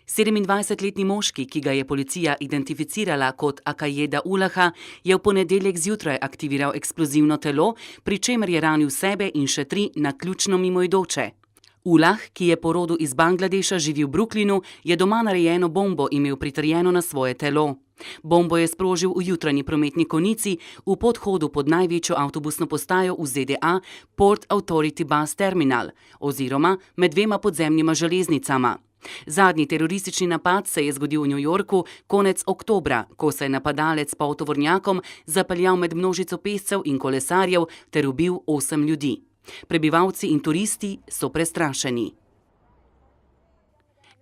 27-letni moški, ki ga je policija identificirala kot Akajeda Ulaha, je v ponedeljek zjutraj aktiviral eksplozivno telo, pri čemer je ranil sebe in še 3 naključno mimoidoče. Ulah, ki je po rodu iz Bangladeša živi v Brooklynu, je doma narejeno bombo imel pritrjeno na svoje telo. Bombo je sprožil v jutranji prometni konici v podhodu pod največjo avtobusno postajo v ZDA Port Authority Bus Terminal oziroma med 2 podzemnima železnicama. Zadnji teroristični napad se je zgodil v New Yorku konec oktobra, ko se je napadalec s poltovornjakom zapeljal med množico pešcev in kolesarjev ter ubil 8 ljudi. Prebivalci in turisti so prestrašeni.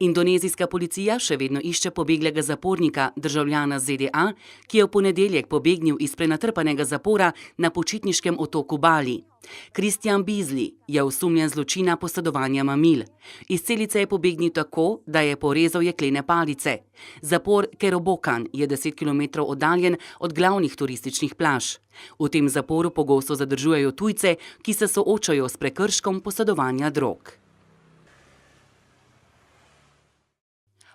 Indonezijska policija še vedno išče pobeglega zapornika, državljana ZDA, ki je v ponedeljek pobegnil iz prenatrpanega zapora na počitniškem otoku Bali. Christian Beasley je osumljen zločina posedovanja mamil. Iz celice je pobegnil tako, da je porezal jeklene palice. Zapor Kerobokan je 10 km oddaljen od glavnih turističnih plaž. V tem zaporu pogosto zadržujejo tujce, ki se soočajo s prekrškom posedovanja drog.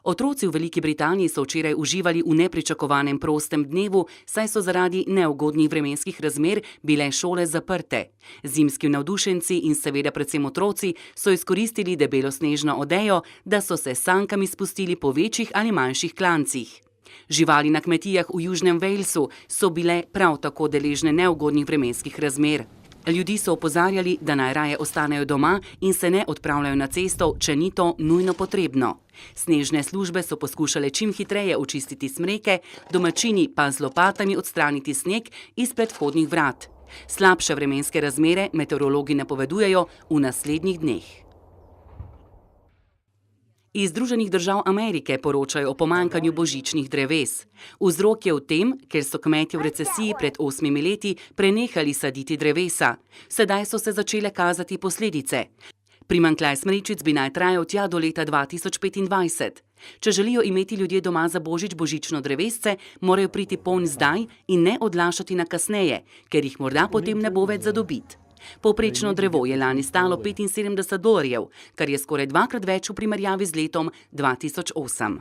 Otroci v Veliki Britaniji so včeraj uživali v nepričakovanem prostem dnevu, saj so zaradi neugodnih vremenskih razmer bile šole zaprte. Zimski navdušenci in seveda predvsem otroci so izkoristili debelo snežno odejo, da so se s sankami spustili po večjih ali manjših klancih. Živali na kmetijah v Južnem Walesu so bile prav tako deležne neugodnih vremenskih razmer. Ljudi so opozarjali, da naj raje ostanejo doma in se ne odpravljajo na cesto, če ni to nujno potrebno. Snežne službe so poskušale čim hitreje očistiti smreke, domačini pa z lopatami odstraniti sneg izpred vhodnih vrat. Slabše vremenske razmere meteorologi napovedujejo v naslednjih dneh. Iz Združenih držav Amerike poročajo o pomanjkanju božičnih dreves. Vzrok je v tem, ker so kmetje v recesiji pred 8 leti prenehali saditi drevesa. Sedaj so se začele kazati posledice. Primanjkljaj smrečic bi naj trajal tja do leta 2025. Če želijo imeti ljudje doma za božič božično drevesce, morajo priti ponj zdaj in ne odlašati na kasneje, ker jih morda potem ne bo več za dobiti. Povprečno drevo je lani stalo $75, kar je skoraj 2-krat več v primerjavi z letom 2008.